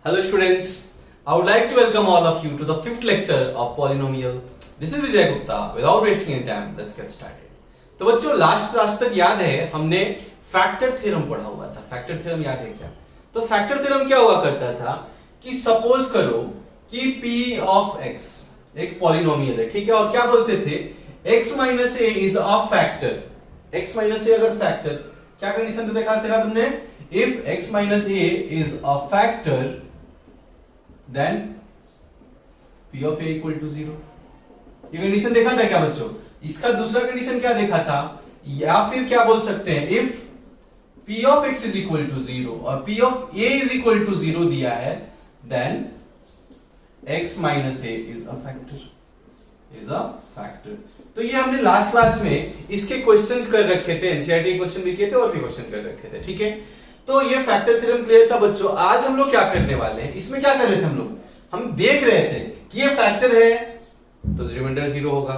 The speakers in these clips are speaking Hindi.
Hello students, I would like to welcome all of you to the fifth lecture of polynomial. This is Vijay Gupta. Without wasting any time, let's get started. तो बच्चों लास्ट क्लास तक याद है हमने फैक्टर थ्योरम पढ़ा हुआ था. फैक्टर थ्योरम याद है क्या? तो फैक्टर थ्योरम क्या हुआ करता था कि सपोज करो कि p ऑफ x एक पॉलिनोमियल है, ठीक है, और क्या बोलते थे x minus A is a factor. x minus A अगर फैक्टर, क्या कंडीशन देखा तुमने? If x minus A is a factor then p of a equal to 0. ये कंडीशन देखा था क्या बच्चों? इसका दूसरा कंडीशन क्या देखा था, या फिर क्या बोल सकते हैं, if p of x is equal to 0 और p of a is equal to 0 दिया है, then x minus a is a factor. तो ये हमने लास्ट क्लास में इसके क्वेश्चंस कर रखे थे, एनसीईआरटी क्वेश्चन भी किए थे और भी क्वेश्चन कर रखे थे, ठीक है. तो ये फैक्टर थ्योरम क्लियर था बच्चों. आज हम लोग क्या करने वाले हैं, इसमें क्या कर रहे थे हम देख रहे थे कि ये फैक्टर है तो रिमाइंडर 0 होगा,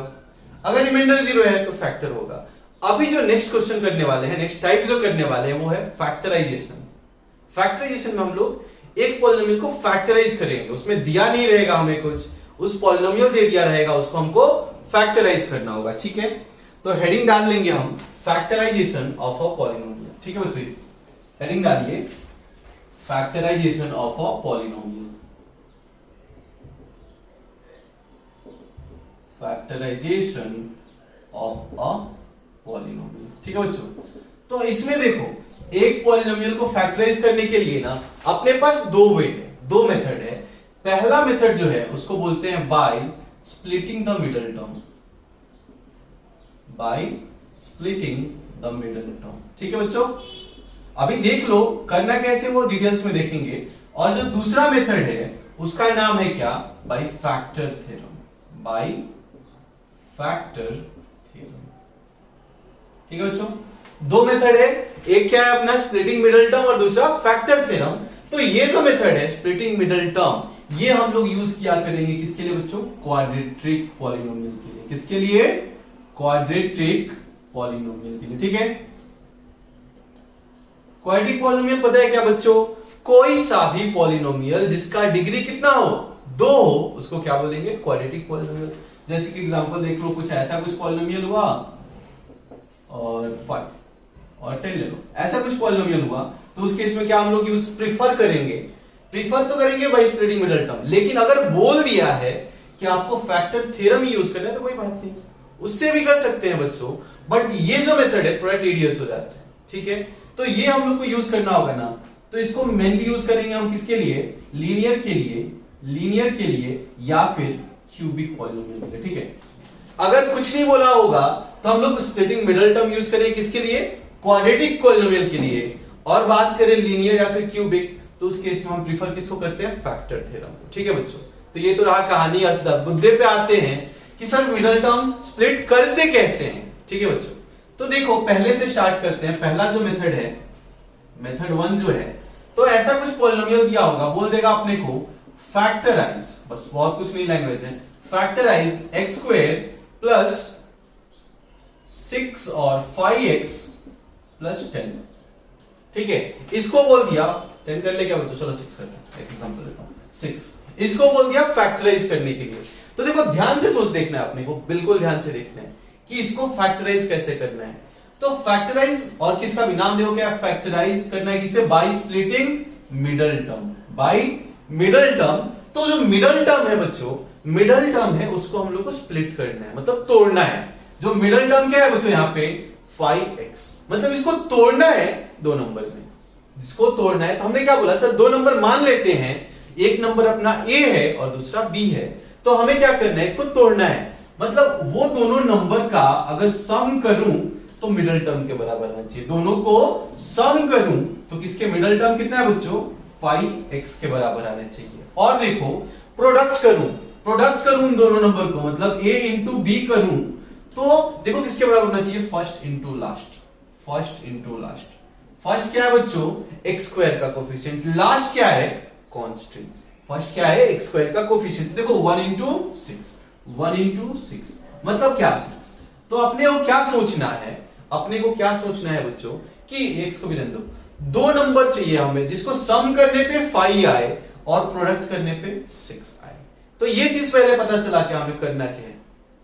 अगर रिमाइंडर 0 है तो फैक्टर होगा. अभी जो नेक्स्ट क्वेश्चन करने वाले हैं, नेक्स्ट टाइप जो करने वाले हैं वो है फैक्टराइजेशन. फैक्टराइजेशन में हम लोग एक पॉलिनोमियल को फैक्टराइज करेंगे, उसमें दिया नहीं रहेगा हमें कुछ, उस पॉलिनोमियल दे दिया रहेगा, उसको हमको फैक्टराइज करना होगा, ठीक है. तो हेडिंग डाल लेंगे हम फैक्टराइजेशन ऑफ अ पॉलिनोमियल, ठीक है बच्चों. हेडिंग डालिए factorization of a polynomial. Factorization of a polynomial, ठीक है बच्चों. तो इसमें देखो एक पॉलिनोमियल को फैक्टराइज करने के लिए ना अपने पास दो वे है, दो मेथड है. पहला मेथड जो है उसको बोलते हैं by splitting the middle term. By splitting the middle term, ठीक है बच्चों. अभी देख लो करना कैसे वो डिटेल्स में देखेंगे. और जो दूसरा मेथड है उसका नाम है क्या, by factor theorem. By factor theorem, ठीक है बच्चों. दो मेथड है, एक क्या है अपना स्प्लिटिंग मिडल टर्म और दूसरा फैक्टर थ्योरम. तो ये जो मेथड है स्प्लिटिंग मिडल टर्म, ये हम लोग यूज किया करेंगे किसके लिए बच्चों, क्वाड्रेटिक पॉलिनोमियल के लिए. किसके लिए? क्वाड्रेटिक पॉलिनोमियल के लिए, ठीक है. क्वाड्रेटिक पॉलिनोमियल पता है क्या बच्चों, कोई सा भी पॉलिनोमियल जिसका डिग्री कितना हो, 2 हो, उसको क्या बोलेंगे, क्वाड्रेटिक पॉलिनोमियल. जैसे कि एग्जांपल देख लो, कुछ ऐसा कुछ पॉलिनोमियल हुआ और 5 और 10 ले लो, ऐसा कुछ पॉलिनोमियल हुआ, तो उस केस में क्या हम लोग यूज प्रीफर करेंगे बाय स्प्लिटिंग मिडल टर्म. लेकिन अगर बोल दिया है कि आपको फैक्टर थ्योरम ही यूज करना है तो कोई बात नहीं, उससे भी कर सकते हैं बच्चों. बट ये जो मेथड है थोड़ा टीडियस हो जाता है, ठीक है. तो ये हम लोग को यूज करना होगा ना, तो इसको मेनली यूज करेंगे हम किसके लिए, लीनियर के लिए या फिर क्यूबिक पॉलिनोमियल के लिए, ठीक है. अगर कुछ नहीं बोला होगा तो हम लोग स्प्लिटिंग मिडल टर्म यूज करेंगे किसके लिए, क्वाड्रेटिक पॉलिनोमियल के लिए. और बात करें लीनियर या फिर क्यूबिक, तो उस केस में हम प्रीफर किसको करते हैं, फैक्टर थ्योरम, ठीक है बच्चों. तो ये तो रहा कहानी. मुद्दे पे आते हैं कि सर मिडल टर्म स्प्लिट करते कैसे हैं, ठीक है बच्चों. तो देखो पहले से स्टार्ट करते हैं. पहला जो मेथड है, मेथड 1 जो है, तो ऐसा कुछ पॉलिनोमियल दिया होगा, बोल देगा अपने को फैक्टराइज, बस बहुत कुछ नहीं लैंग्वेज है, फैक्टराइज x स्क्वायर प्लस 6 और 5x प्लस 10, ठीक है. इसको बोल दिया 10 कर ले क्या बच्चों, चलो 6 करते हैं, एक एग्जांपल देता हूं. 6 इसको बोल दिया फैक्टराइज करने के लिए. तो देखो ध्यान से सोच देखना है अपने को, बिल्कुल ध्यान से देखना है कि इसको फैक्टराइज कैसे करना है. तो फैक्टराइज और किसका भी नाम देखो क्या, फैक्टराइज करना है किसे, by splitting middle term. By middle term, तो जो मिडल टर्म है बच्चों, मिडल टर्म है उसको हम लोग को स्प्लिट करना है, मतलब तोड़ना है. जो मिडल टर्म क्या है बच्चों यहाँ पे 5x, मतलब इसको तोड़ना है 2 नंबर में. इसको तोड़ना है तो हमने क्या बोला, सर 2 नंबर मान लेते हैं, एक नंबर अपना a है और दूसरा b है, तो हमें क्या करना है, इसको तोड़ना है. मतलब वो दोनों नंबर का अगर सम करूं तो मिडल टर्म के बराबर आना चाहिए. दोनों को सम करूं तो किसके मिडल टर्म कितना है बच्चों, 5x के बराबर आना चाहिए. और देखो प्रोडक्ट करूं दोनों नंबर को, मतलब a इंटू b करूं, तो देखो किसके बराबर होना चाहिए, फर्स्ट इंटू लास्ट. फर्स्ट क्या है बच्चों, x स्क्वायर का कोफिशिएंट, लास्ट क्या है, कांस्टेंट. फर्स्ट क्या है, x स्क्वायर का कोफिशिएंट, देखो 1 इंटू 6 मतलब क्या 6. तो अपने को क्या सोचना है बच्चों कि x को भी रहने दो, 2 नंबर चाहिए हमें जिसको सम करने पे 5 आए और प्रोडक्ट करने पे 6i। तो ये चीज पहले पता चला कि हमें करना क्या है,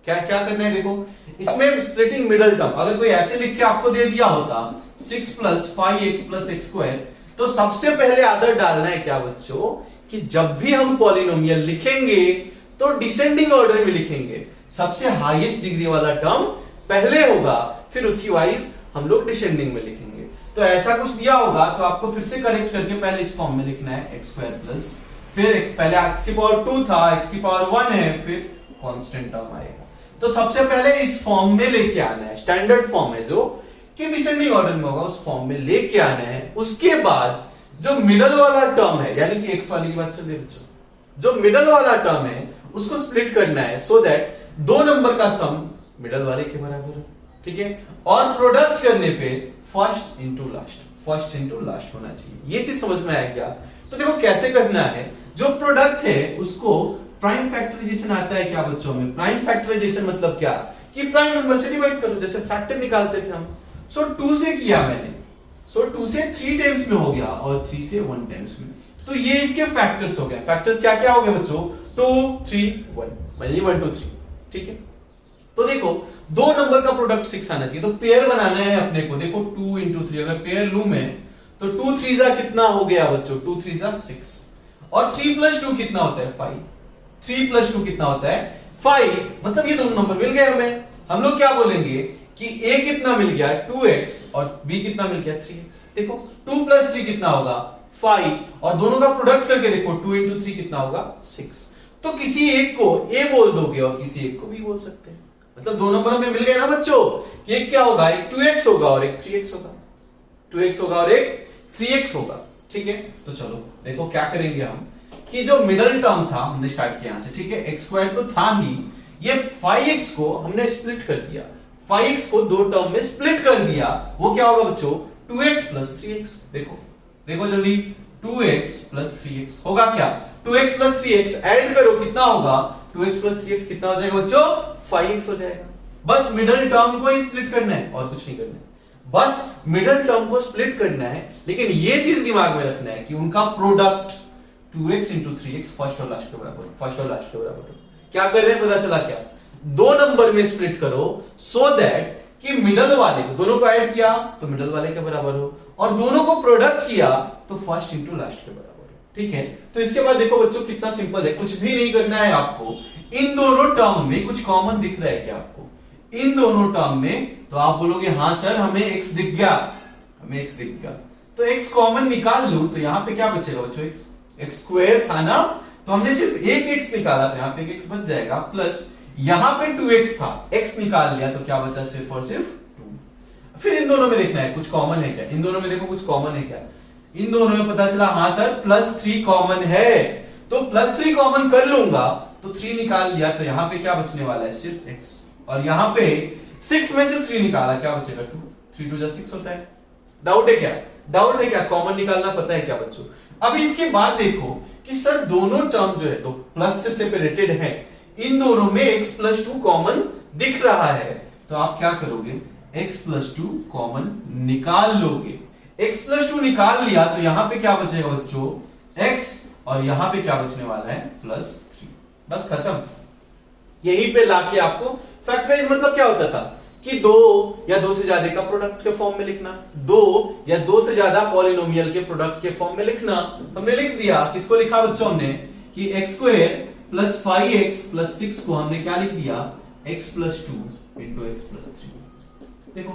क्या क्या करना है। देखो इसमें स्प्लिटिंग मिडल टर्म अगर कोई ऐसे लिख के आपको दे दिया होता 6 + 5x + x², तो सबसे पहले आदत डालना है क्या बच्चों कि जब भी हम पॉलिनोमियल लिखेंगे तो डिसेंडिंग ऑर्डर में लिखेंगे, सबसे हाईएस्ट डिग्री वाला टर्म पहले होगा, फिर उसी वाइज हम लोग डिसेंडिंग में लिखेंगे। तो ऐसा कुछ दिया होगा तो आपको फिर से करेक्ट करके पहले इस फॉर्म में लिखना है x² फिर पहले x⁴ था x⁴ है, फिर कांस्टेंट टर्म आएगा। तो सबसे पहले इस फॉर्म में लेके आना है, स्टैंडर्ड फॉर्म है जो कि डिसेंडिंग ऑर्डर में होगा, उस फॉर्म में लेके आना है। उसके बाद जो मिडल वाला टर्म है, यानी कि x वाली की बात चल रही बच्चों, जो मिडल वाला टर्म है उसको स्प्लिट करना है सो दैट दो नंबर का सम मिडल वाले के बराबर हो, ठीक है। और प्रोडक्ट करने पे फर्स्ट इंटू लास्ट होना चाहिए। ये चीज समझ में आया क्या? तो देखो कैसे करना है, जो प्रोडक्ट है उसको प्राइम फैक्टराइजेशन आता है क्या बच्चों में? प्राइम फैक्टराइजेशन मतलब क्या कि प्राइम नंबर से डिवाइड करो, जैसे फैक्टर निकालते थे हम। सो 2 से किया मैंने, सो 2 से 3 टाइम्स में हो गया और 3 से 1 टाइम्स में, तो ये इसके फैक्टर्स हो गए। फैक्टर्स क्या क्या हो गए बच्चों? 2 3 1, मतलब 1 2 3, ठीक है। तो देखो दो नंबर का प्रोडक्ट 6 आना चाहिए, तो पेयर बनाना है अपने को। देखो 2 × 3 अगर पेयर लूं मैं तो 2 3 कितना हो गया बच्चों? 2 3 6, और 3 + 2 कितना होता है? 5। 3 + 2 कितना होता है? 5। मतलब ये दोनों नंबर मिल गए हमें। हम लोग क्या बोलेंगे कि a कितना मिल गया? 2x, और b कितना मिल गया? 3x। देखो 2 + 3 कितना होगा? 5, और दोनों का प्रोडक्ट करके देखो 2 × 3 कितना होगा? 6। तो किसी एक को a बोल दोगे और किसी एक को b बोल सकते हैं, मतलब दो नंबर में मिल गए ना बच्चों। कि एक क्या होगा? एक 2x होगा और एक 3x होगा, 2x होगा और एक 3x होगा, ठीक है। तो चलो देखो क्या करेंगे हम कि जो मिडल टर्म था हमने स्टार्ट किया यहां से, ठीक है। x² तो था ही, ये 5x को हमने स्प्लिट कर दिया, 5x को दो टर्म में स्प्लिट कर दिया। वो क्या होगा बच्चों? 2x + 3x। देखो देखो जल्दी, 2x + 3x होगा क्या? 2x + 3x ऐड करो कितना होगा? 2x + 3x कितना हो जाएगा बच्चों? 5x हो जाएगा। बस मिडल टर्म को ही स्प्लिट करना है और कुछ नहीं करना है, बस मिडल टर्म को स्प्लिट करना है। लेकिन ये चीज दिमाग में रखना है कि उनका प्रोडक्ट 2x × 3x फर्स्ट और लास्ट के बराबर। क्या कर रहे हैं पता चला क्या? दो नंबर में स्प्लिट करो सो दैट कि मिडल वाले को, दोनों को ऐड किया तो मिडल वाले के बराबर हो, और दोनों को प्रोडक्ट किया तो फर्स्ट × लास्ट के बराबर हो, ठीक है। तो इसके बाद देखो बच्चों कितना सिंपल है, कुछ भी नहीं करना है आपको। इन दोनों टर्म में कुछ कॉमन दिख रहा है क्या आपको? इन दोनों टर्म में तो आप बोलोगे हाँ सर हमें x दिख गया, हमें x दिख गया। तो x कॉमन निकाल लूं तो यहां पे क्या बचेगा बच्चों? x² था ना, तो हमने सिर्फ एक x निकाला तो यहां पे एक x बच जाएगा, प्लस यहां पे 2x था, x निकाल लिया तो क्या बचा? सिर्फ और सिर्फ 2। फिर इन दोनों में देखना है कुछ कॉमन है क्या, इन दोनों में देखो कुछ कॉमन है क्या। इन दोनों में पता चला हाँ सर +3 कॉमन है, तो +3 कॉमन कर लूंगा तो 3 निकाल लिया तो यहां पे क्या बचने वाला है? सिर्फ x, और यहां पे 6 में से 3 निकाला क्या बचेगा? 2। 3 × 2 = 6 होता है। डाउट है क्या? डाउट है क्या? कॉमन निकालना पता है क्या बच्चों? अब इसके बाद देखो कि सर दोनों टर्म जो है तो प्लस से सेपरेटेड है, इन दोनों में x + 2 कॉमन दिख रहा है, तो आप क्या करोगे? x + 2 कॉमन निकाल लोगे। x + 2 निकाल लिया तो यहां पे क्या बचेगा बच्चों? x, और यहां पे क्या बचने वाला है? +3। बस खत्म। यहीं पे लाके आपको फैक्टराइज मतलब क्या होता था कि दो या दो से ज्यादा का प्रोडक्ट के फॉर्म में लिखना, दो या दो से ज्यादा पॉलिनोमियल के प्रोडक्ट के फॉर्म में लिखना। हमने लिख दिया, किसको लिखा बच्चों? हमने कि x² + 5x + 6 को हमने क्या लिख दिया? x + 2 × x + 3। देखो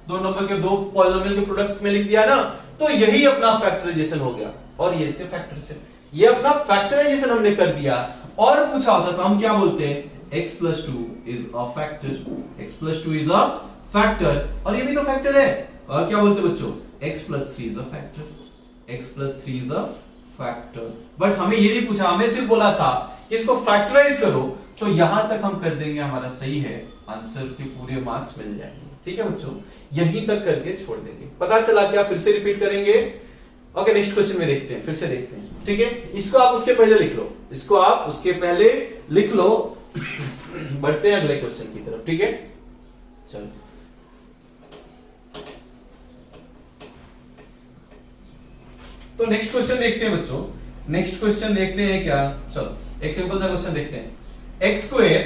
दो नंबर के दो पॉलिनोमियल के प्रोडक्ट में लिख दिया ना, तो यही अपना फैक्टराइजेशन हो गया, और ये इसके फैक्टर से ये अपना फैक्टराइजेशन हमने कर दिया। और पूछा होता तो हम क्या बोलते हैं? x + 2 is a factor, x + 2 is a factor, और ये भी तो फैक्टर है। और क्या बोलते बच्चों? x + 3 is a factor, x + 3 is a factor। But हमें ये नहीं पूछा, हमें सिर्फ बोला था कि इसको फैक्टराइज करो, तो यहां तक हम कर देंगे, हमारा सही है, आंसर के पूरे मार्क्स मिल जाएंगे, ठीक है बच्चों। यहीं तक करके छोड़ देंगे। पता चला क्या? फिर से रिपीट करेंगे। ओके, नेक्स्ट क्वेश्चन में देखते हैं, फिर से देखते हैं, ठीक है। इसको आप उसके पहले लिख लो, इसको आप उसके पहले लिख लो। बढ़ते हैं अगले क्वेश्चन की तरफ, ठीक है। चलो तो नेक्स्ट क्वेश्चन देखते हैं बच्चों नेक्स्ट क्वेश्चन देखते हैं क्या। चलो एक सिंपल सा क्वेश्चन देखते हैं। x square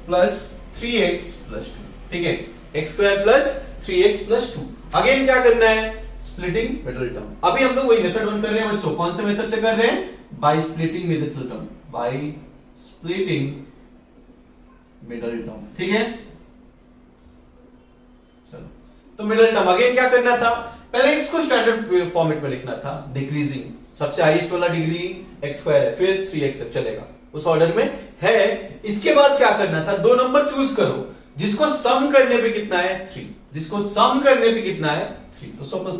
plus 3x plus 2, ठीक है, x square plus 3x plus 2। Again क्या करना है, स्प्लिटिंग मिडिल टर्म। अभी हम लोग वही मेथड 1 कर रहे हैं बच्चों। कौन से मेथड से कर रहे हैं, bye splitting middle term, bye splitting middle term, ठीक है। चलो तो मिडिल टर्म अगेन क्या करना था, पहले इसको स्टैंडर्ड फॉर्मेट में लिखना था, डिक्रीजिंग, सबसे हाईएस्ट वाला डिग्री x स्क्वायर है, फिर 3x चलेगा, उस ऑर्डर में है। इसके बाद क्या करना था, दो नंबर चूज करो जिसको सम करने पे कितना है 3, जिसको सम करने पे कितना है 3। तो सपोज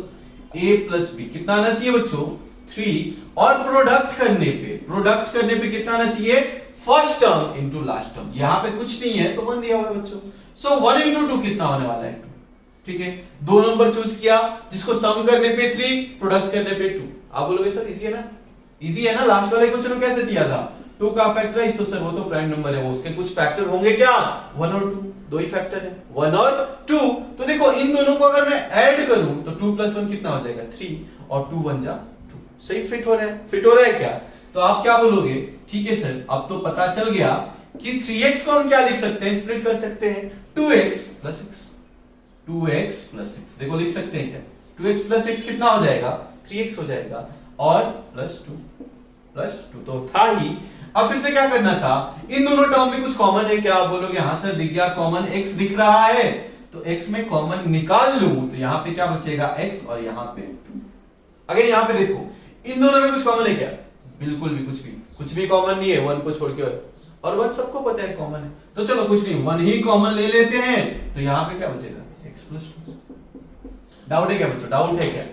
a प्लस b कितना आना चाहिए बच्चों 3, और प्रोडक्ट करने पे कितना आना चाहिए, first term into last term. यहां पे कुछ नहीं है तो 1 दिया हुआ है बच्चों। सो 1 इंटू 2 कितना होने वाला है 2, ठीक है। दो नंबर चूज किया जिसको सम करने पे 3, प्रोडक्ट करने पे 2। आप बोलोगे सर इजी है ना, इजी है ना, लास्ट वाले क्वेश्चन में कैसे दिया था 2 का फैक्टराइज, तो सर वो तो प्राइम नंबर है, वो उसके कुछ फैक्टर होंगे क्या, 1 और 2, दो ही फैक्टर है 1 और 2। तो देखो इन दोनों को अगर मैं ऐड करूं तो 2 + 1 कितना हो जाएगा 3, और 2 1 जा 2। सही फिट हो रहा है क्या। तो आप क्या बोलोगे, ठीक है सर अब तो पता चल गया कि 3x को हम क्या लिख सकते हैं, स्प्लिट कर सकते हैं 2x + x, 2x + x। देखो लिख सकते हैं क्या, 2x + x कितना हो जाएगा 3x हो जाएगा, और +2 तो था ही। अब फिर से क्या करना था, इन दोनों टर्म में कुछ कॉमन है क्या, आप बोलोगे हाँ सर दिख गया, कॉमन x दिख रहा है, तो x में कॉमन निकाल लूं तो यहां पे क्या बचेगा x, और यहां पे 2। अगर यहां पे देखो इन दोनों में कुछ कॉमन है क्या, बिल्कुल भी कुछ भी कॉमन नहीं है, 1 को छोड़ के, और 1 सबको पता है कॉमन है, तो चलो कुछ नहीं 1 ही कॉमन ले लेते हैं, तो यहां पे क्या बचेगा x + 2। डाउट है क्या बच्चों, डाउट है क्या,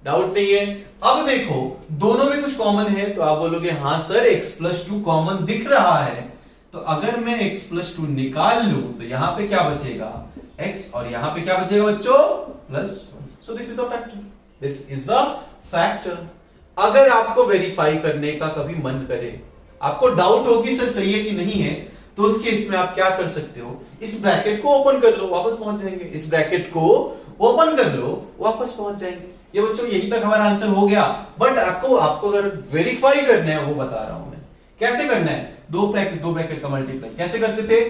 डाउट नहीं है। अब देखो दोनों में कुछ कॉमन है, तो आप बोलोगे हाँ सर x + 2 कॉमन दिख रहा है, तो अगर मैं x + 2 निकाल लूं तो यहां पे क्या बचेगा x, और यहां पे क्या बचेगा बच्चों +1। सो this is the factor, this is the factor. अगर आपको वेरीफाई करने का कभी मन करे, आपको डाउट हो कि सर सही है कि नहीं है, तो उस केस में आप क्या कर सकते हो, इस ब्रैकेट को ओपन कर लो, वापस पहुंच जाएंगे, इस ब्रैकेट को ओपन कर लो, वापस पहुंच जाएंगे। ये बच्चों यही तक हमारा आंसर हो गया, बट आपको अगर वेरीफाई करना है वो बता रहा हूं मैं कैसे करना है। दो ब्रैकेट का मल्टीप्लाई कैसे करते थे,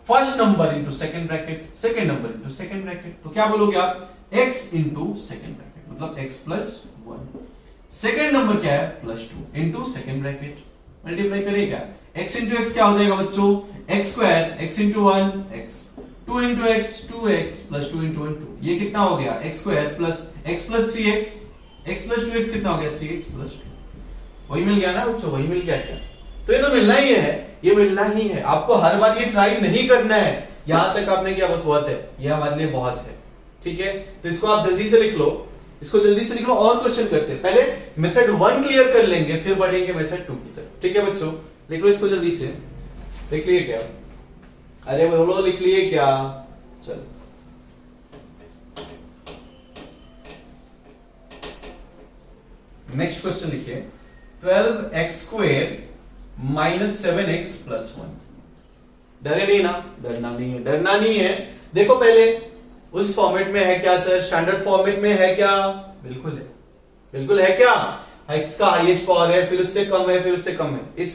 first number into second bracket, second number into second bracket. तो क्या बोलोगे आप, x इंटू सेकंड ब्रैकेट, मतलब x + 1। सेकंड नंबर क्या है +2 इंटू सेकंड ब्रैकेट, मल्टीप्लाई करेगा x इंटू x क्या हो जाएगा बच्चों, x square, x into 1 x, 2 into x 2x + 2 into 1 2। ये कितना हो गया x square plus x + 3x, x + 2x कितना हो गया 3x + 2। वही मिल गया ना बच्चों, वही मिल गया क्या, तो ये तो मिलना ही है, ये मिलना ही है। आपको हर बार ये ट्राई नहीं करना है, यहां तक आपने किया बस बहुत है, ये हमारे लिए बहुत है, ठीक है। तो इसको आप जल्दी से लिख लो, इसको जल्दी से लिख लो, और क्वेश्चन करते हैं। पहले मेथड 1 क्लियर कर लेंगे, फिर बढ़ेंगे मेथड 2 की तरफ, ठीक है बच्चों। लिख लो इसको जल्दी से, लिख लिए क्या, अरे बोलो लिख लिए क्या, चलो नेक्स्ट क्वेश्चन लिखिए, 12x² - 7x + 1। डरे नहीं ना, डरना नहीं है। देखो पहले उस फॉर्मेट में है क्या सर, स्टैंडर्ड फॉर्मेट में है क्या, बिल्कुल है क्या, x का हाईएस्ट पावर है, फिर उससे कम है, फिर उससे कम है, इस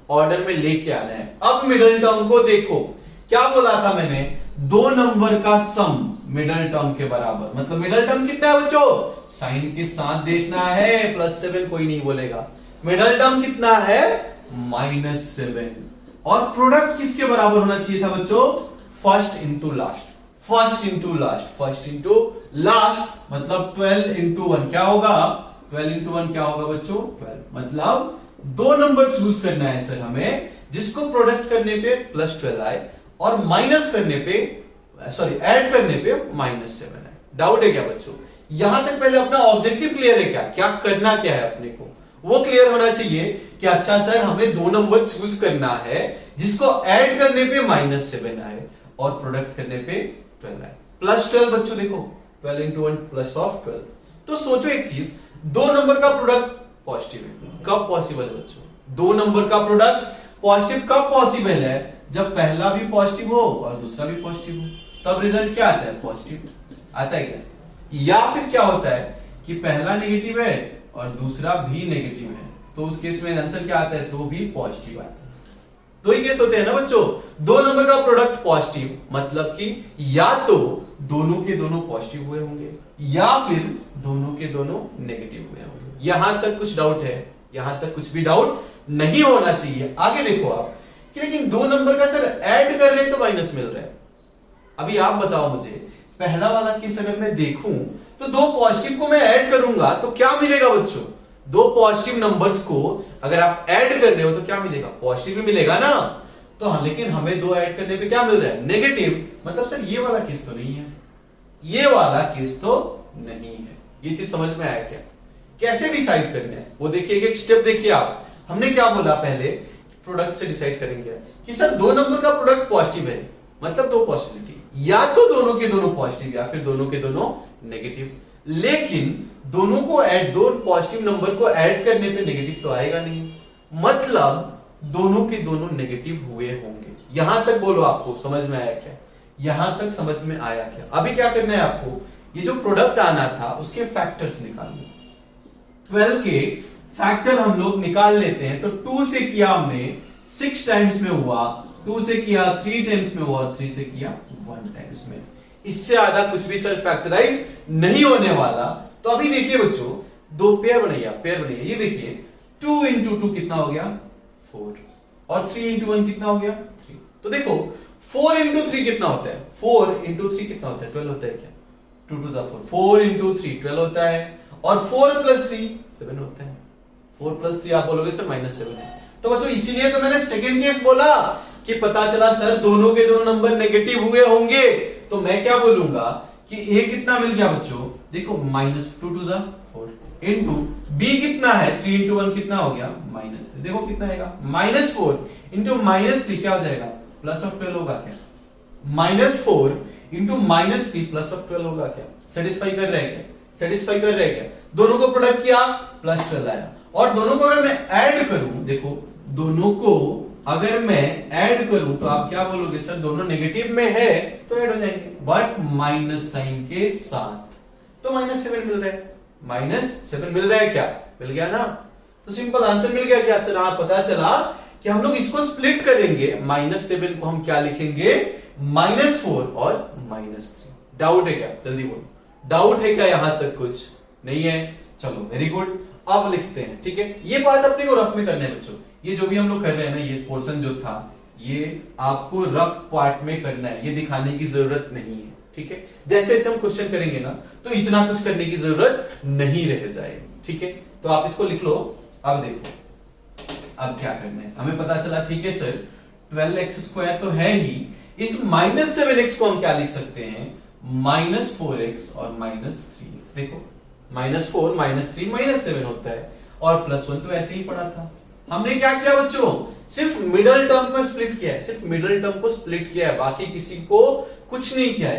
ऑर्डर में लेके आना है। अब मिडिल टर्म को देखो, क्या बोला था मैंने, दो नंबर का सम मिडिल टर्म के बराबर, मतलब मिडिल टर्म कितना है बच्चों, साइन के साथ देखना है, +7 कोई नहीं बोलेगा। मिडिल टर्म कितना है -7, और प्रोडक्ट किसके बराबर होना चाहिए था बच्चों, फर्स्ट इंटू लास्ट, मतलब 12 इंटू 1 क्या होगा, 12 इंटू 1 क्या होगा बच्चों 12। मतलब दो नंबर चूज करना है सर हमें, जिसको प्रोडक्ट करने पे +12 आए, और माइनस करने पे, सॉरी ऐड करने पे -7 आए। डाउट है क्या बच्चों, यहां तक पहले अपना ऑब्जेक्टिव क्लियर है क्या करना क्या है अपने को, वो क्लियर होना चाहिए कि अच्छा सर हमें दो नंबर चूज करना है जिसको ऐड करने पे -7 आए और प्रोडक्ट करने पे 12 आए। +12 बच्चों देखो 12 इंटू 1 +12। तो सोचो एक चीज, दो नंबर का प्रोडक्ट पॉजिटिव है, कब पॉसिबल है बच्चों, दो नंबर का प्रोडक्ट पॉजिटिव कब पॉसिबल है, जब पहला भी पॉजिटिव हो और दूसरा भी पॉजिटिव हो, तब रिजल्ट क्या आता है, पॉजिटिव आता है क्या। या फिर क्या होता है कि पहला नेगेटिव है और दूसरा भी नेगेटिव है, तो उस केस में आंसर क्या आता है, तो भी पॉजिटिव आता है। दो ही केस होते हैं ना बच्चों, दो नंबर का प्रोडक्ट पॉजिटिव, मतलब कि या तो दोनों के दोनों पॉजिटिव हुए होंगे या फिर दोनों के दोनों नेगेटिव हुए होंगे। यहां तक कुछ डाउट है? यहां तक कुछ भी डाउट नहीं होना चाहिए। आगे देखो आप कि लेकिन दो नंबर का सर ऐड कर रहे हैं तो माइनस मिल रहा है। अभी आप बताओ मुझे, पहला वाला केस अगर मैं देखूं तो दो पॉजिटिव को मैं ऐड करूंगा तो क्या मिलेगा बच्चों? दो पॉजिटिव नंबर्स को अगर आप ऐड कर रहे हो तो क्या मिलेगा? पॉजिटिव ही मिलेगा ना। तो हाँ, लेकिन हमें दो ऐड करने पे क्या मिल रहा है? नेगेटिव। मतलब सर ये वाला केस तो नहीं है, ये वाला केस तो नहीं है। ये चीज समझ में आया क्या? कैसे डिसाइड करना है वो देखिए, एक स्टेप देखिए आप। हमने क्या बोला पहले, प्रोडक्ट से डिसाइड करेंगे कि सर दो नंबर का प्रोडक्ट पॉजिटिव है, मतलब दो पॉसिबिलिटी, या तो दोनों के दोनों पॉजिटिव या फिर दोनों के दोनों नेगेटिव। लेकिन दोनों को ऐड, दो पॉजिटिव नंबर को ऐड करने पे नेगेटिव तो आएगा नहीं, मतलब दोनों के दोनों नेगेटिव हुए होंगे। यहां तक बोलो, आपको समझ में आया क्या? यहां तक समझ में आया क्या? अभी क्या करना है आपको, ये जो प्रोडक्ट आना था उसके फैक्टर्स निकालने। 12 के फैक्टर हम लोग निकाल लेते हैं। तो 2 से किया हमने 6 टाइम्स में हुआ, 2 से किया 3 टाइम्स में हुआ, 3 से किया 1 टाइम्स में। इससे ज्यादा कुछ भी सर फैक्टराइज नहीं होने वाला। तो अभी देखिए बच्चों, दो पेयर बनाइए। ये देखिए 2 इंटू 2 कितना हो गया? 4, और 3 इंटू 1 कितना हो गया? 3। तो देखो 4 इंटू 3 कितना होता है? 4 इंटू 3 कितना होता है? 12 होता है क्या? 2 2 4, 4 इंटू 3 12 होता है, और 4 प्लस 3 7 होता है। 4 प्लस 3 आप बोलोगे सर -7 है। तो बच्चों इसीलिए तो मैंने सेकंड केस बोला कि पता चला सर दोनों के दोनों नंबर नेगेटिव हुए होंगे, तो मैं क्या बोलूंगा कि ए कितना मिल गया बच्चों? देखो -2 2 4 इंटू बी कितना है? 3 इंटू 1 कितना हो गया? -3। देखो कितना आएगा? -4 इंटू -3 क्या हो जाएगा? +12 होगा क्या? -4 इंटू -3 +12 होगा क्या? सेटिस्फाई कर रहे हैं क्या? सेटिस्फाई कर रहे हैं क्या? दोनों को प्रोडक्ट किया, +12 आया। और दोनों को अगर मैं ऐड करूं, देखो दोनों को अगर मैं ऐड करूं तो आप क्या बोलोगे? सर दोनों नेगेटिव में है तो ऐड हो जाएंगे, बट माइनस साइन के साथ। तो -7 मिल रहा है, -7 मिल रहा है क्या? मिल गया ना। तो सिंपल आंसर मिल गया क्या सर? हाँ, पता चला कि हम लोग इसको स्प्लिट करेंगे। -7 को हम क्या लिखेंगे? -4 और -3। डाउट है क्या? जल्दी बोलो, डाउट है क्या? यहां तक कुछ नहीं है? चलो वेरी गुड, अब लिखते हैं। ठीक है, ये पार्ट अपने को रफ में करना है बच्चों। ये जो भी हम लोग कर रहे हैं ना, ये पोर्शन जो था ये आपको रफ पार्ट में करना है, ये दिखाने की जरूरत नहीं है। ठीक है, जैसे जैसे हम क्वेश्चन करेंगे ना तो इतना कुछ करने की जरूरत नहीं रह जाएगी। ठीक है, तो आप इसको लिख लो। अब देखो अब क्या करना है, हमें पता चला ठीक है सर 12x² तो है ही, इस -7x को हम क्या लिख सकते हैं? -4x और -3x। देखो -4 -3 -7 होता है, और +1 तो ऐसे ही पड़ा था। हमने क्या किया बच्चों? सिर्फ मिडल टर्म को स्प्लिट किया है, सिर्फ मिडल टर्म को स्प्लिट किया है, बाकी किसी को कुछ नहीं किया।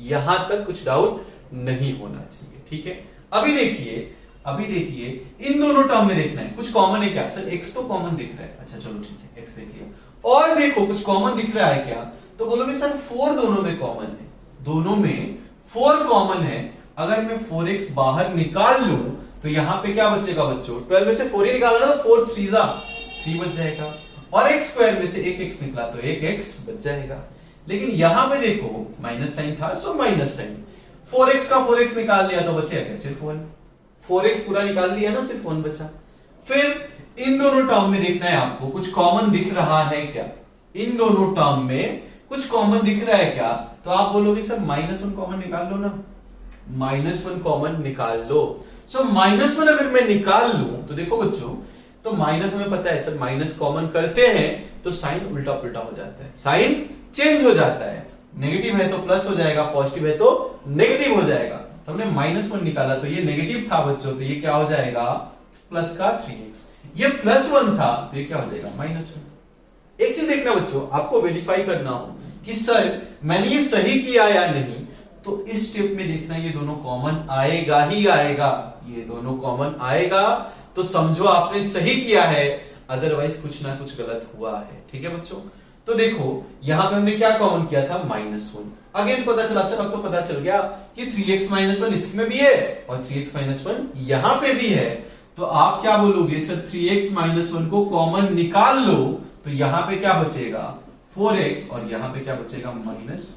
यहां तक कुछ डाउट नहीं होना चाहिए। ठीक है, अभी देखिए इन दोनों टर्म में देखना है कुछ कॉमन है क्या? सर x तो कॉमन दिख रहा है। अच्छा चलो ठीक है, x देख लिया। और देखो कुछ कॉमन दिख रहा है क्या? तो बोलोगे सर 4 दोनों में कॉमन है, दोनों में 4 कॉमन है। अगर मैं 4x बाहर निकाल लूं तो यहां पे क्या बचेगा बच्चों? 12 में से 4 ही निकालना ना, 4 3 3 बच जाएगा, और x² में से 1x निकला तो 1x बच जाएगा। लेकिन यहां पे देखो माइनस साइन था, सो माइनस साइन। 4x का 4x निकाल लिया तो बचेगा क्या? सिर्फ 1। 4x पूरा निकाल लिया ना, सिर्फ 1 बचा। फिर इन दोनों टर्म में देखना है आपको कुछ कॉमन दिख रहा है क्या? इन दोनों टर्म में कुछ कॉमन दिख रहा है क्या? तो आप बोलोगे सर -1 कॉमन निकाल लो ना, -1 कॉमन निकाल लो। सो -1 अगर मैं निकाल लूं तो देखो बच्चों, तो माइनस हमें पता है सर, माइनस कॉमन करते हैं तो साइन उल्टा पुल्टा हो जाता है, साइन चेंज हो जाता है। नेगेटिव है तो प्लस हो जाएगा, पॉजिटिव है तो नेगेटिव हो जाएगा। तो हमने -1 निकाला तो ये नेगेटिव था बच्चों, तो ये क्या हो जाएगा? प्लस का 3x। ये +1 था तो ये क्या हो जाएगा? -1। एक चीज देखना बच्चों, आपको वेरीफाई करना हो कि सर मैंने ये सही किया या नहीं, तो इस स्टेप में देखना ये दोनों कॉमन आएगा ही आएगा। ये दोनों कॉमन आएगा तो समझो आपने सही किया है, अदरवाइज कुछ ना कुछ गलत हुआ है। ठीक है बच्चों, तो देखो यहां पे हमने क्या कॉमन किया था? -1। अगेन पता चला सर, अब तो पता चल गया कि 3x - 1 इसमें भी है और 3x - 1 यहां पे भी है। तो आप क्या बोलोगे सर 3x माइनस 1 को कॉमन निकाल लो, तो यहां पे क्या बचेगा 4x और यहां पे क्या बचेगा -1।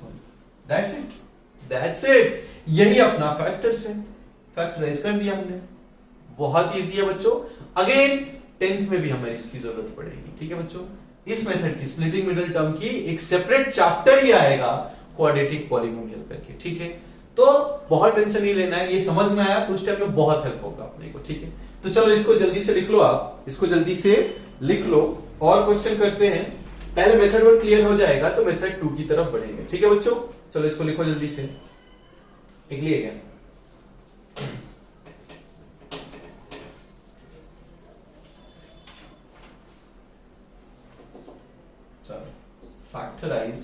दैट्स इट यही अपना फैक्टर्स है, फैक्टराइज कर दिया हमने। बहुत इजी है बच्चों। अगेन 10th में भी हमें इसकी जरूरत पड़ेगी, ठीक है बच्चों। इस मेथड की स्प्लिटिंग मिडिल टर्म की एक सेपरेट चैप्टर ही आएगा क्वाड्रेटिक पॉलिनोमियल करके, ठीक है। तो बहुत टेंशन नहीं लेना है, ये समझ में आया तो उस टाइम में बहुत हेल्प होगा अपने को, ठीक है। तो चलो इसको जल्दी से लिख लो, आप इसको जल्दी से लिख लो और क्वेश्चन करते हैं। पहले मेथड 1 क्लियर हो जाएगा तो मेथड 2 की तरफ बढ़ेंगे, ठीक है बच्चों। चलो इसको लिखो जल्दी से, लिख लिए क्या? फैक्टराइज,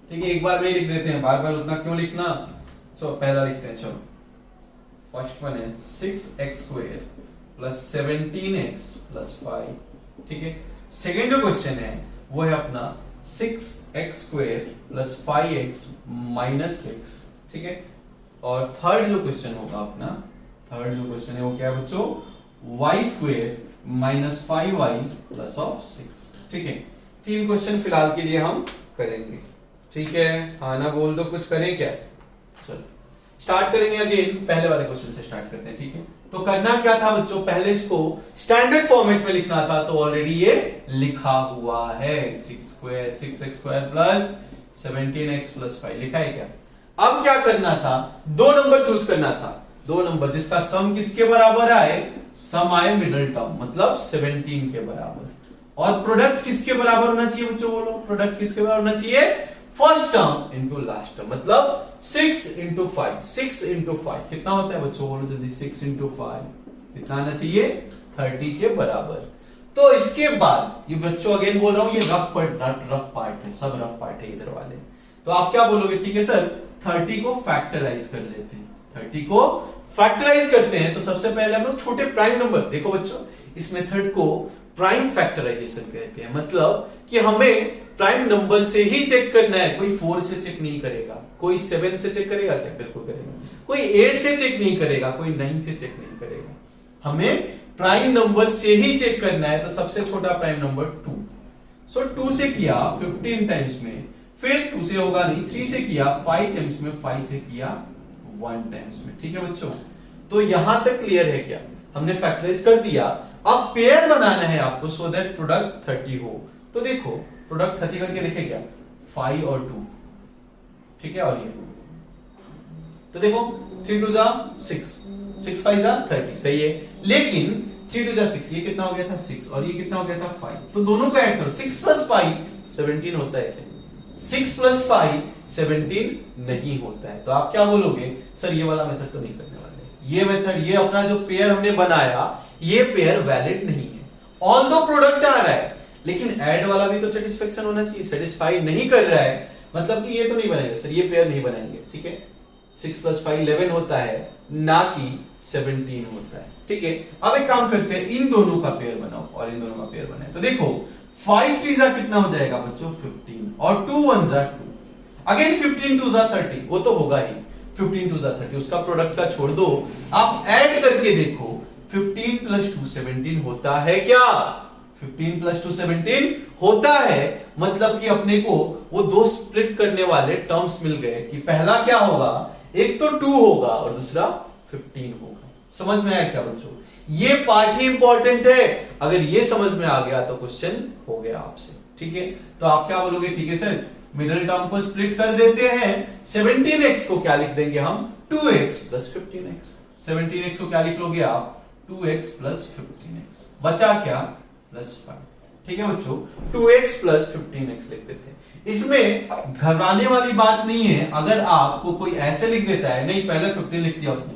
ठीक है, एक बार में ही लिख देते हैं, बार बार उतना क्यों लिखना। चलो पहला लिखते हैं, चलो फर्स्ट वन है 6x² प्लस 17x प्लस 5, ठीक है। सेकेंड जो क्वेश्चन है वो है अपना 6x² प्लस 5x माइनस 6, ठीक है। और थर्ड जो क्वेश्चन होगा अपना, थर्ड जो क्वेश्चन है वो क्या है बच्चों, y² minus 5y plus of 6, ठीक है। 3 क्वेश्चन फिलहाल के लिए हम करेंगे, ठीक है। हाँ ना बोल दो, कुछ करें क्या? चलो स्टार्ट करेंगे अगेन, पहले वाले क्वेश्चन से स्टार्ट करते हैं, ठीक है। तो करना क्या था बच्चों, पहले इसको स्टैंडर्ड फॉर्मेट में लिखना था, तो ऑलरेडी ये लिखा हुआ है 6x² प्लस 17x प्लस 5 लिखा है क्या। अब क्या करना था, 2 नंबर चूज करना था, 2 नंबर जिसका सम किसके बराबर आए, सम आए मिडिल टर्म मतलब 17 के बराबर, और प्रोडक्ट किसके बराबर होना चाहिए बच्चों, बोलो प्रोडक्ट किसके बराबर होना चाहिए, first term into last term, मतलब 6 into 5, 6 into 5 कितना होता है बच्चों, बोलो जल्दी, 6 into 5 कितना आना चाहिए, 30 के बराबर। तो इसके बाद ये बच्चों अगेन बोल रहा हूं, ये रफ पार्ट है, सब रफ पार्ट है इधर वाले। तो आप क्या बोलोगे, ठीक है सर 30 को फैक्टराइज कर लेते हैं, 30 को फैक्टराइज करते हैं। तो सबसे पहले हम लोग छोटे प्राइम नंबर, देखो बच्चों इस मेथड को प्राइम फैक्टराइजेशन कहते हैं, मतलब कि हमें प्राइम नंबर से ही चेक करना है, कोई 4 से चेक नहीं करेगा, कोई 7 से चेक करेगा क्या, बिल्कुल करेगा, कोई 8 से चेक नहीं करेगा, कोई 9 से चेक नहीं करेगा, हमें प्राइम नंबर से ही चेक करना है। तो सबसे छोटा प्राइम नंबर 2, सो 2 से किया 15 टाइम्स में, फिर 2 से होगा नहीं, 3 से किया 5 टाइम्स में, 5 से किया 1 टाइम्स में, ठीक है बच्चों। तो यहां तक क्लियर है क्या, हमने फैक्टराइज कर दिया। अब पेयर बनाना है आपको, सो दैट प्रोडक्ट 30 हो। तो देखो प्रोडक्ट 30 करके देखे क्या, 5 और 2, ठीक है। और ये तो देखो 3 2 6, 6 5 30, सही है। लेकिन 3 2 6, ये कितना हो गया था 6, और ये कितना हो गया था 5, तो दोनों को ऐड करो, 6 प्लस 5 17 होता है क्या, 6 प्लस 5 17 नहीं होता है। तो आप क्या बोलोगे, सर ये वाला मेथड तो नहीं करने वाले, ये मेथड, ये अपना जो पेयर हमने बनाया ये पेयर वैलिड नहीं है। ऑल्दो प्रोडक्ट आ रहा है लेकिन ऐड वाला भी तो सेटिस्फेक्शन होना चाहिए, सेटिस्फाई नहीं कर रहा है, मतलब कि ये तो नहीं बनेगा सर, ये पेयर नहीं बनाएंगे, ठीक है। 6 प्लस 5 11 होता है, ना कि 17 होता है, ठीक है। अब एक काम करते हैं, इन दोनों का पेयर बनाओ और इन दोनों का पेयर बनाए। तो देखो 5 3 जा कितना हो जाएगा बच्चों 15, और 2 1 जा 2, अगेन 15 2 जा 30, वो तो होगा ही, 15 2 जा 30, उसका प्रोडक्ट का छोड़ दो, आप ऐड करके देखो 15 प्लस 2 17 होता है क्या, 15 प्लस 2 17 होता है। मतलब कि अपने को वो दो स्प्लिट करने वाले टर्म्स मिल गए कि पहला क्या होगा, एक तो 2 होगा और दूसरा 15 होगा। समझ में आया क्या बच्चों, ये पार्ट ही इंपॉर्टेंट है, अगर ये समझ में आ गया तो क्वेश्चन हो गया आपसे, ठीक है। तो आप क्या बोलोगे, ठीक है सर मिडिल टर्म को स्प्लिट कर देते हैं, 17x को क्या लिख देंगे हम, 2x प्लस 15x, 17x को क्या लिख लोगे आप, 2x प्लस 15x, बचा क्या प्लस 5, ठीक है बच्चों। 2x प्लस 15x लिख देते हैं। इसमें घबराने वाली बात नहीं है, अगर आपको कोई ऐसे लिख देता है, नहीं पहले 15 लिख दिया उसने,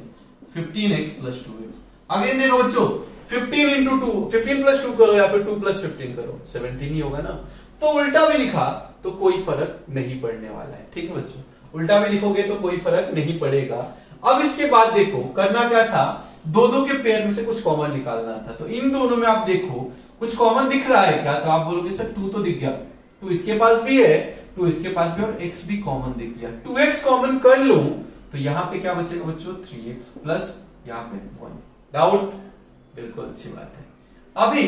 15x प्लस 2x, अगेन देखो बच्चों 15 इंटू 2, 15 प्लस 2 करो या फिर 2 प्लस 15 करो, 17 ही होगा ना। तो उल्टा भी लिखा तो कोई फर्क नहीं पड़ने वाला है, ठीक है बच्चों, उल्टा भी लिखोगे तो कोई फर्क नहीं पड़ेगा। अब इसके बाद देखो करना क्या था, दो के पेयर में से कुछ कॉमन निकालना था। तो इन दोनों में आप देखो कुछ कॉमन दिख रहा है क्या, तो आप बोलोगे सर 2 तो दिख गया, 2 इसके पास भी है, 2 इसके पास भी, और x भी कॉमन दिख गया, 2x कॉमन कर लूं तो यहां पे क्या बचेगा बच्चों 3x प्लस यहाँ पे 1। डाउट? बिल्कुल अच्छी बात है। अभी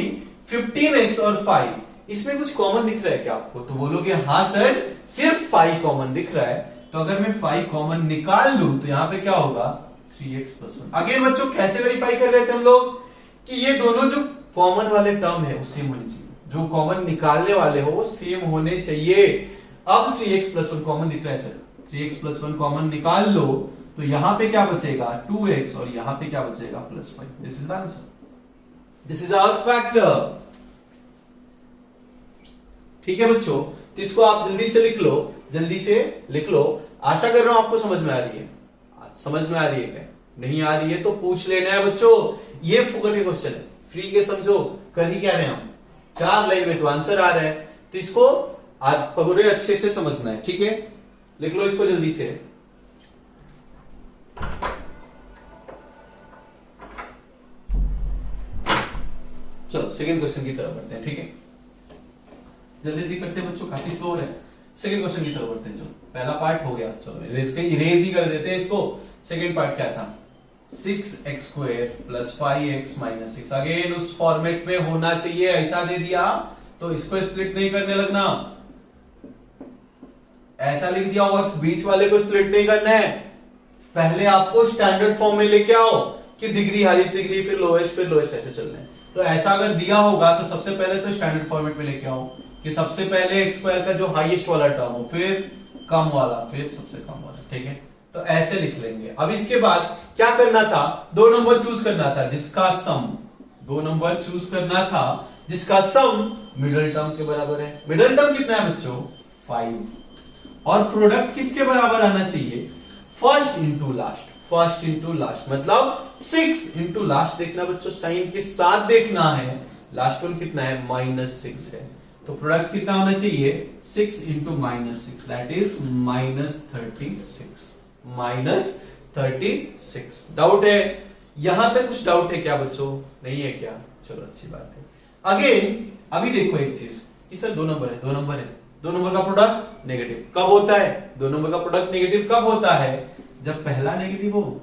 15x और 5 इसमें कुछ कॉमन दिख रहा है क्या आपको? तो बोलोगे हाँ सर सिर्फ 5 कॉमन दिख रहा है। तो अगर मैं 5 कॉमन निकाल लूं तो यहाँ पे क्या होगा 3x + 1। अगेन बच्चों कैसे वेरीफाई कर रहे थे हम लोग कि ये दोनों जो कॉमन वाले टर्म है वो सेम होनी चाहिए, जो कॉमन निकालने वाले हो वो सेम होने चाहिए। अब 3x + 1 कॉमन दिख रहा है सर, 3x + 1 कॉमन निकाल लो तो यहां पे क्या बचेगा 2x और यहां पे क्या बचेगा +5। This is the answer, this is our factor. ठीक है बच्चों, तो इसको आप जल्दी से लिख लो, जल्दी से लिख लो। आशा कर रहा हूं आपको समझ में आ रही है। समझ में आ रही है क्या? नहीं आ रही है तो पूछ लेना है बच्चों, ये फुकट के क्वेश्चन है, फ्री के समझो। कर ही क्या रहे हैं हम, 4 लाइन में तो आंसर आ रहा है, तो इसको आप पूरे अच्छे से समझना है। ठीक है, लिख लो इसको जल्दी से। चलो सेकंड क्वेश्चन की तरफ बढ़ते हैं। ठीक है, जल्दी जल्दी करते हैं बच्चों, काफी स्लो हो रहे हैं। सेकंड क्वेश्चन की तरफ बढ़ते हैं। चलो पहला पार्ट हो गया, चलो इरेज ही कर देते हैं इसको। सेकंड पार्ट क्या था 6x² + 5x - 6। अगेन उस फॉर्मेट में होना चाहिए, ऐसा दे दिया तो इसको स्प्लिट नहीं करने लगना। ऐसा लिख दिया होगा तो बीच वाले को स्प्लिट नहीं करना है। पहले आपको स्टैंडर्ड फॉर्म में लेके आओ कि डिग्री हाईएस्ट डिग्री फिर लोएस्ट ऐसे चलना है। तो ऐसा अगर दिया होगा तो सबसे पहले तो स्टैंडर्ड फॉर्मेट में लेके आओ कि सबसे पहले x² का जो हाईएस्ट वाला टर्म हो, फिर कम वाला, फिर सबसे कम वाला। ठीक है, तो ऐसे लिख लेंगे। अब इसके बाद क्या करना था, 2 नंबर चूज करना था जिसका सम, 2 नंबर चूज करना था जिसका सम मिडिल टर्म के बराबर है। मिडिल टर्म कितना है बच्चों 5। और प्रोडक्ट किसके बराबर आना चाहिए first into last. First into last मतलब 6 इंटू लास्ट देखना बच्चों, साइन के साथ देखना है। लास्ट वन कितना है -6 है, तो प्रोडक्ट कितना होना चाहिए 6 इंटू -6 दैट इज -36। डाउट है? यहां तक कुछ डाउट है क्या बच्चों? नहीं है क्या? चलो अच्छी बात है। अगेन अभी देखो एक चीज कि सर 2 नंबर है, 2 नंबर है, 2 नंबर का प्रोडक्ट नेगेटिव कब होता है? 2 नंबर का प्रोडक्ट नेगेटिव कब होता है? जब पहला नेगेटिव हो,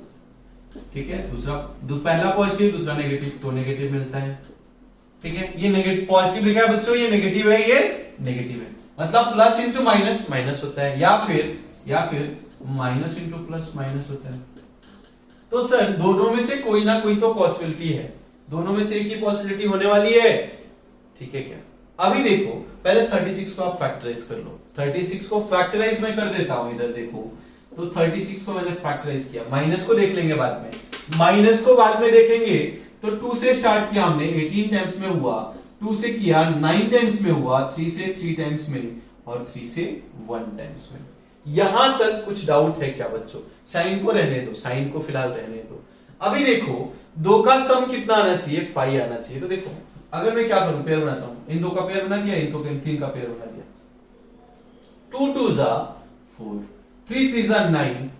ठीक है, दूसरा पहला पॉजिटिव दूसरा नेगेटिव, तो नेगेटिव मिलता है। ठीक है, ये नेगेटिव पॉजिटिव लिखा है बच्चों, ये नेगेटिव है, ये नेगेटिव है, मतलब प्लस इंटू माइनस माइनस होता है, या फिर माइनस इंटू प्लस माइनस होता है। तो सर दोनों में से कोई ना कोई तो पॉसिबिलिटी है, दोनों में से एक ही पॉसिबिलिटी होने वाली है। ठीक है क्या? अभी देखो पहले 36 को आप फैक्टराइज कर लो। 36 को फैक्टराइज मैं कर देता हूं, इधर देखो तो 36 को मैंने फैक्टराइज किया। माइनस को देख लेंगे बाद में, माइनस को बाद में देखेंगे। तो 2 से स्टार्ट किया हमने, 18 टाइम्स में हुआ, 2 से किया 9 टाइम्स में हुआ, 3 से 3 टाइम्स में, और 3 से 1 टाइम्स में। यहां तक कुछ डाउट है क्या बच्चों? साइन को रहने दो, साइन को फिलहाल रहने दो। अभी देखो 2 का सम कितना आना चाहिए 5 आना चाहिए। तो देखो अगर मैं क्या करूं, पेयर बनाता हूं, इन 2 का पेयर बना दिया, इन 3 का पेयर बना दिया। 2 2 जा 4, 3 3 जा 9,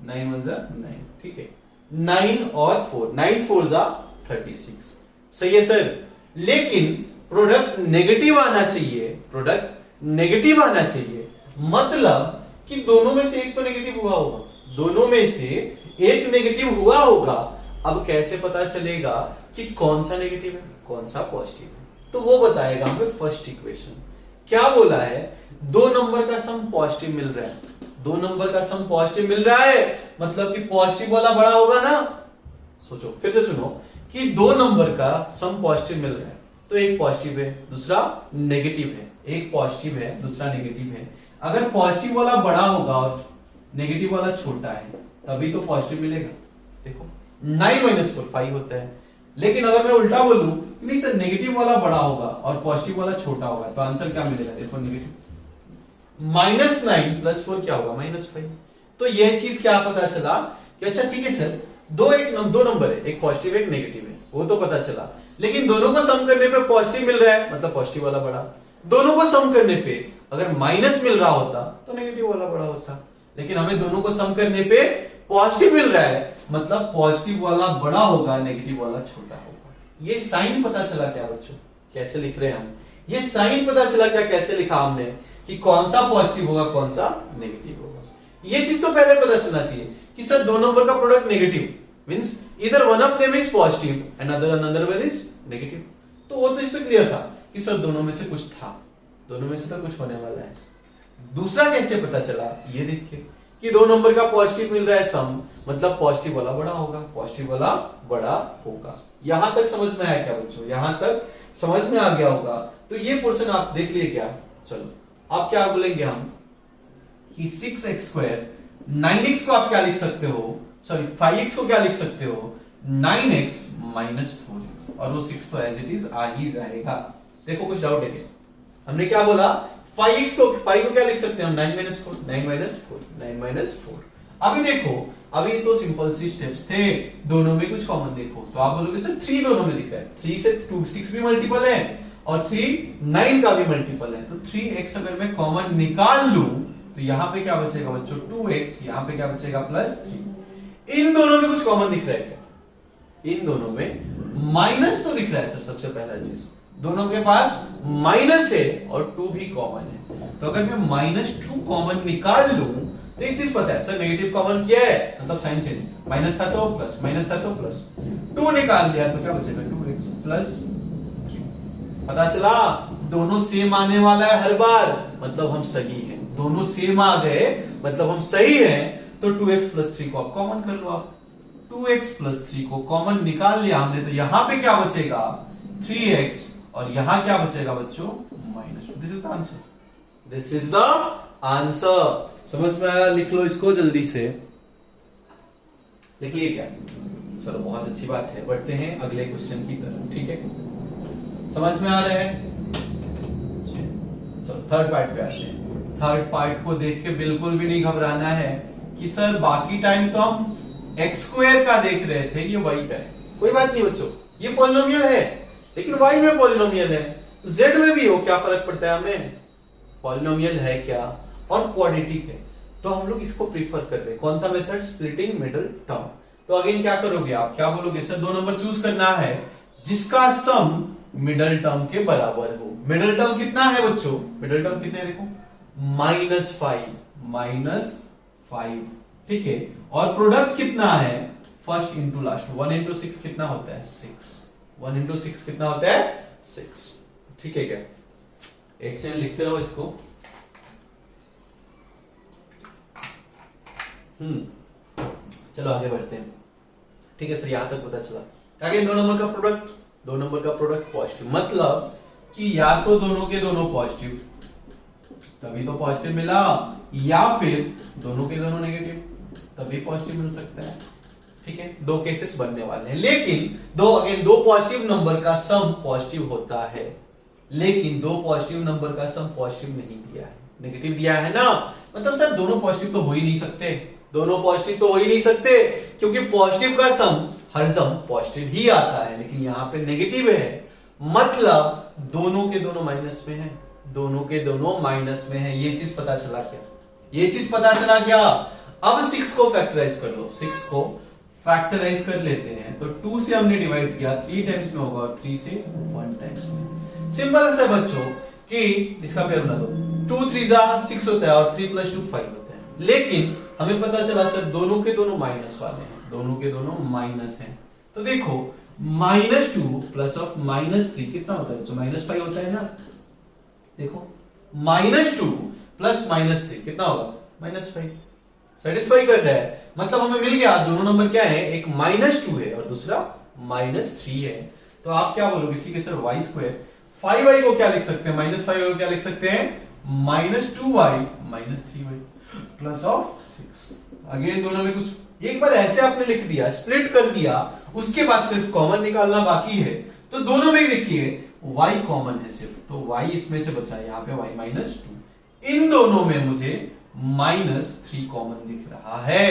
9 1 जा 9। ठीक है, 9 और 4, 9 4 जा 36। सही है सर, लेकिन प्रोडक्ट नेगेटिव आना चाहिए, प्रोडक्ट नेगेटिव आना चाहिए, मतलब कि दोनों में से एक तो नेगेटिव हुआ होगा, दोनों में से एक नेगेटिव हुआ होगा। अब कैसे पता चलेगा कि कौन सा नेगेटिव है कौन सा पॉजिटिव है? तो वो बताएगा हमें फर्स्ट इक्वेशन। क्या बोला है? 2 नंबर का सम पॉजिटिव मिल रहा है, 2 नंबर का सम पॉजिटिव मिल रहा है, मतलब कि पॉजिटिव वाला बड़ा होगा ना। सोचो, फिर से सुनो कि 2 नंबर का सम पॉजिटिव मिल रहा है, तो एक पॉजिटिव है दूसरा नेगेटिव है, एक पॉजिटिव है दूसरा नेगेटिव है। अगर पॉजिटिव वाला बड़ा होगा और नेगेटिव वाला छोटा है तभी तो पॉजिटिव मिलेगा। देखो 9 - 4 5 होता है, लेकिन अगर मैं उल्टा बोलूं नहीं सर नेगेटिव वाला बड़ा होगा और पॉजिटिव वाला छोटा होगा, तो आंसर क्या मिलेगा? देखो नेगेटिव, -9 + 4 क्या होगा -5। तो यह चीज क्या पता चला कि अच्छा ठीक है सर, दो नंबर है, एक पॉजिटिव एक नेगेटिव है, वो तो पता चला, लेकिन दोनों को सम करने पे पॉजिटिव मिल रहा है, मतलब पॉजिटिव वाला बड़ा। दोनों को सम करने पे अगर माइनस मिल रहा होता तो नेगेटिव वाला बड़ा होता, लेकिन हमें दोनों को सम करने पे पॉजिटिव मिल रहा है, मतलब पॉजिटिव वाला बड़ा होगा नेगेटिव वाला छोटा होगा। ये साइन पता चला क्या बच्चों? कैसे लिख रहे हैं हम? ये साइन पता चला क्या, कैसे लिखा हमने कि कौन सा पॉजिटिव होगा कौन सा नेगेटिव होगा। ये चीज तो पहले पता चलना चाहिए कि सर 2 नंबर का प्रोडक्ट नेगेटिव मींस इधर one of them is positive and another one is negative. तो वो तो इससे क्लियर था कि सर दोनों में से कुछ था, दोनों में से तो कुछ होने वाला है। दूसरा कैसे पता चला, ये देख के कि दो नंबर का पॉजिटिव मिल रहा है सम, मतलब पॉजिटिव वाला बड़ा होगा, पॉजिटिव वाला बड़ा होगा। यहां तक समझ में आया क्या बच्चों? यहां तक समझ में आ गया होगा। तो ये पोर्शन आप देख लिए क्या? चलो अब क्या बोलेंगे हम कि 6x², 9x को आप क्या लिख सकते हो, सॉरी 5x को क्या लिख सकते हो, 9x माइनस 4x, और वो 6 तो एज इट इज आ ही जाएगा। देखो कुछ डाउट है क्या? हमने क्या बोला, 5 को क्या लिख सकते हैं हम, 9 माइनस 4, 9 माइनस 4, 9 माइनस 4। अभी देखो, अभी तो सिंपल सी स्टेप्स थे, दोनों में कुछ कॉमन देखो तो आप बोलोगे सर 3 दोनों में दिख रहा है, 3 से 2 6 भी मल्टीपल है और 3 9 का भी मल्टीपल है, तो 3x अगर मैं कॉमन निकाल लूं तो यहां पे क्या बचेगा बच्चों, 2x, यहां पे क्या बचेगा +3। इन दोनों में कुछ कॉमन दिख रहा है क्या? इन दोनों में माइनस तो दिख रहा है सर, सबसे पहला चीज दोनों के पास माइनस है और 2 भी कॉमन है। तो अगर मैं -2 कॉमन निकाल लूं तो एक चीज पता है सर, नेगेटिव कॉमन किया है मतलब साइन चेंज, माइनस था तो प्लस, माइनस था तो प्लस, 2 निकाल लिया तो क्या बचेगा 2x + 3। पता चला दोनों सेम आने वाला है हर बार, मतलब हम सही हैं। दोनों सेम आ गए मतलब हम सही हैं। तो 2x + 3 को आप कॉमन कर लो। आप 2x + 3 को कॉमन निकाल लिया हमने, तो यहां पे क्या बचेगा 3x, और यहां क्या बचेगा बच्चों -2। This is the answer, this is the answer. समझ में आया? लिख लो इसको जल्दी से, लिख लिए क्या? चलो बहुत अच्छी बात है, बढ़ते हैं अगले क्वेश्चन की तरफ। ठीक है, समझ में आ रहा है? चलो थर्ड पार्ट पे आते हैं। थर्ड पार्ट को देख के बिल्कुल भी नहीं घबराना है कि सर बाकी टाइम तो हम x² का देख रहे थे, ये y का है। कोई बात नहीं बच्चों, ये पॉलिनोमियल है लेकिन y में पॉलिनोमियल है, z में भी हो, क्या फर्क पड़ता है हमें? पॉलिनोमियल है क्या और क्वाड्रेटिक है, तो हम लोग इसको प्रीफर कर रहे हैं। कौन सा मेथड? Splitting middle term. तो अगेन क्या करोगे आप, क्या बोलोगे सर दो नंबर चूज करना है जिसका सम मिडिल टर्म के बराबर हो। मिडिल टर्म कितना है बच्चों? मिडिल टर्म कितने हैं देखो, -5, ठीक है। और प्रोडक्ट कितना है, फर्स्ट इंटू लास्ट, 1 इंटू 6 कितना होता है 6, 1 इंटू 6 कितना होता है 6, ठीक है क्या? एक से लिखते रहो इसको। चलो आगे बढ़ते हैं। ठीक है सर, यहां तक पता चला। आगे 2 नंबर का प्रोडक्ट, 2 नंबर का प्रोडक्ट पॉजिटिव, मतलब कि या तो दोनों के दोनों पॉजिटिव तभी तो पॉजिटिव मिला, या फिर दोनों के दोनों नेगेटिव तभी पॉजिटिव मिल सकता है। ठीक है, 2 केसेस बनने वाले हैं, लेकिन दो पॉजिटिव नंबर का सम पॉजिटिव होता है, लेकिन 2 पॉजिटिव नंबर का सम पॉजिटिव नहीं दिया है, नेगेटिव दिया है ना। मतलब सर दोनों पॉजिटिव तो हो ही नहीं सकते, दोनों पॉजिटिव तो हो ही नहीं सकते, क्योंकि पॉजिटिव का सम हरदम पॉजिटिव ही आता है, लेकिन यहां पे नेगेटिव है, मतलब दोनों के दोनों माइनस में है, दोनों के दोनों माइनस में है। ये चीज पता चला क्या? ये चीज पता चला क्या? अब 6 को फैक्टराइज कर लो, 6 को फैक्टराइज कर लेते हैं। तो 2 से हमने डिवाइड किया, 3 टाइम्स में होगा, और 3 से 1 टाइम्स में। सिंपल है बच्चों कि इसका पेयर बना दो, 2 3 6 होता है और 3 + 2 5 होता है, लेकिन हमें पता चला सर दोनों के दोनों माइनस वाले हैं, दोनों के दोनों माइनस हैं। तो देखो -2 प्लस ऑफ -3 कितना होता है बच्चों? -5 होता है ना। देखो -2 प्लस -3 कितना होगा? -5। सेटिस्फाई कर रहा है, मतलब हमें मिल गया दोनों नंबर क्या है, एक -2 है और दूसरा -3 है। तो आप क्या बोलोगे? ठीक है सर y², 5y को क्या लिख सकते हैं, -5y को क्या लिख सकते हैं, -2y -3y plus of 6। Again दोनों में कुछ, एक बार ऐसे आपने लिख दिया, स्प्लिट कर दिया, उसके बाद सिर्फ कॉमन निकालना बाकी है। तो दोनों में देखिए y कॉमन है सिर्फ, तो y इसमें से बचा, यहाँ पे y -2। इन दोनों में मुझे -3 कॉमन दिख रहा है।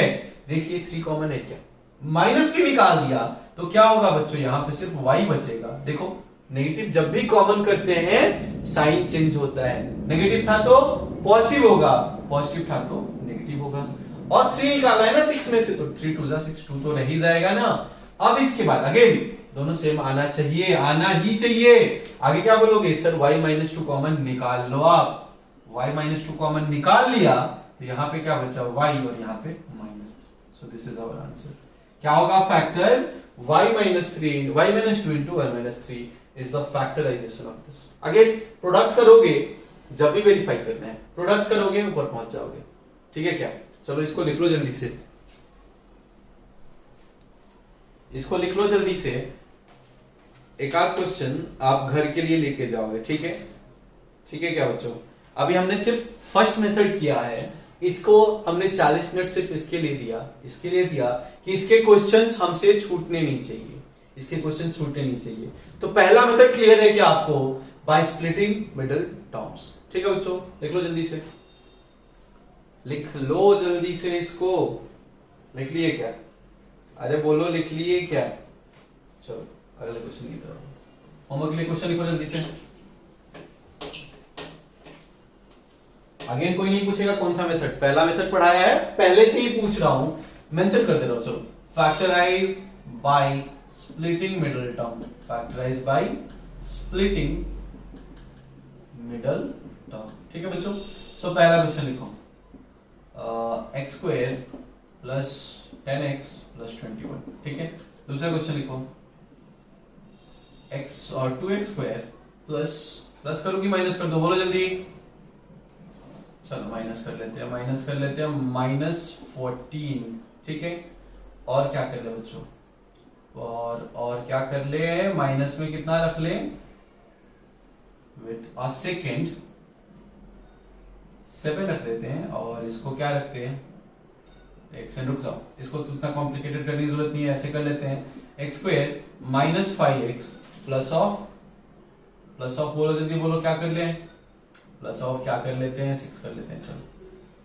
देखिए 3 कॉमन है क्या? -3 निकाल दिया तो क्या होगा बच्चों? यहाँ पे सिर्फ y बचेगा। देखो नेगेटिव जब भी कॉमन करते हैं साइन चेंज होता है, नेगेटिव था तो पॉजिटिव होगा, पॉजिटिव था तो नेगेटिव होगा। और 3 निकाला है ना 6 में से, तो 3 2 6, 2 तो रह ही जाएगा ना। अब इसके बाद अगेन दोनों सेम आना चाहिए, आना ही चाहिए। आगे क्या बोलोगे? सर y -2 कॉमन निकाल लो। आप y -2 कॉमन निकाल लिया तो यहां पे क्या बचा? y, और यहां पे -3। So this is our answer. क्या होगा factor? y minus 2 into y minus 3 is the factorization of this. Again product करोगे जब भी वेरीफाई करना है, प्रोडक्ट करोगे ऊपर पहुंच जाओगे, ठीक है क्या? चलो इसको लिख लो जल्दी से, इसको लिख लो जल्दी से, एक आध क्वेश्चन आप घर के लिए लेके जाओगे, ठीक है? ठीक है क्या बच्चों? अभी हमने सिर्फ फर्स्ट मेथड किया है, इसको हमने 40 मिनट सिर्फ इसके लिए दिया कि इसके क्वेश्चंस हमसे छूटने नहीं चाहिए, इसके क्वेश्चन छूटने नहीं चाहिए। तो पहला मेथड क्लियर है कि आपको बाय स्प्लिटिंग मिडिल टर्म्स, ठीक है बच्चों? लिख लो जल्दी से, लिख लो जल्दी से, इसको लिख लिए क्या? अरे बोलो लिख लिए क्या? चलो अगले क्वेश्चन की तरफ, होमवर्क के लिए क्वेश्चन लिखो जल्दी से। अगेन कोई नहीं पूछेगा कौन सा मेथड, पहला मेथड पढ़ाया है, पहले से ही पूछ रहा हूं, मेंशन कर दे रहा हूं। चलो, factorize by splitting middle term, factorize by splitting middle term, ठीक है बच्चों? सो पहला क्वेश्चन लिखो, x square plus 10x plus 21, ठीक है? दूसरा क्वेश्चन लिखो, x और 2x स्क्वायर प्लस करो कि माइनस कर दो, बोलो जल्दी। चलो माइनस कर लेते हैं -14, ठीक है? और क्या कर ले बच्चों, और क्या कर ले, माइनस में कितना रख ले, वेट अ सेकेंड, 7 रख देते हैं, और इसको क्या रखते हैं, एक सेकंड रुक जाओ, इसको उतना कॉम्प्लिकेटेड करने की जरूरत नहीं है, ऐसे कर लेते हैं, x square minus 5x plus of बोलो जल्दी, बोलो क्या कर ले, प्लस ऑफ क्या कर लेते हैं, 6 कर लेते हैं। चलो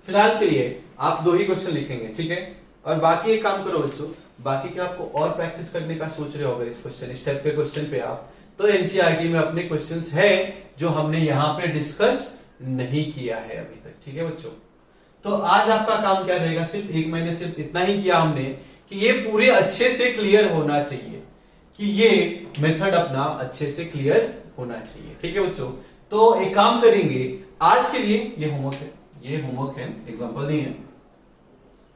फिलहाल के लिए आप 2 ही क्वेश्चन लिखेंगे, ठीक है? और बाकी एक काम करो बच्चों, बाकी के आपको और प्रैक्टिस करने का सोच रहे हो अगर इस क्वेश्चन स्टेप के क्वेश्चन पे आप, तो एनसीईआरटी में अपने क्वेश्चंस है जो हमने यहाँ पे डिस्कस नहीं किया है अभी तक, ठीक है बच्चों? तो आज आपका काम क्या रहेगा, सिर्फ एक महीने सिर्फ इतना ही किया हमने कि ये पूरे अच्छे से क्लियर होना चाहिए, कि ये मेथड अपना अच्छे से क्लियर होना चाहिए, ठीक है बच्चों? तो एक काम करेंगे, आज के लिए ये होमवर्क है, एग्जांपल नहीं है।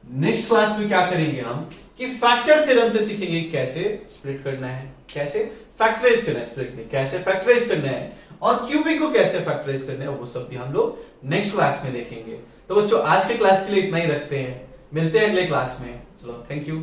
नेक्स्ट क्लास में क्या करेंगे हम कि फैक्टर थ्योरम से सीखेंगे कैसे स्प्लिट करना है, कैसे फैक्टराइज करना है, स्प्लिट में कैसे फैक्टराइज करना है, और क्यूबिक को कैसे फैक्टराइज करना है, वो सब भी हम लोग नेक्स्ट क्लास में देखेंगे। तो बच्चों आज के क्लास के लिए इतना ही रखते हैं, मिलते हैं अगले क्लास में। चलो थैंक यू।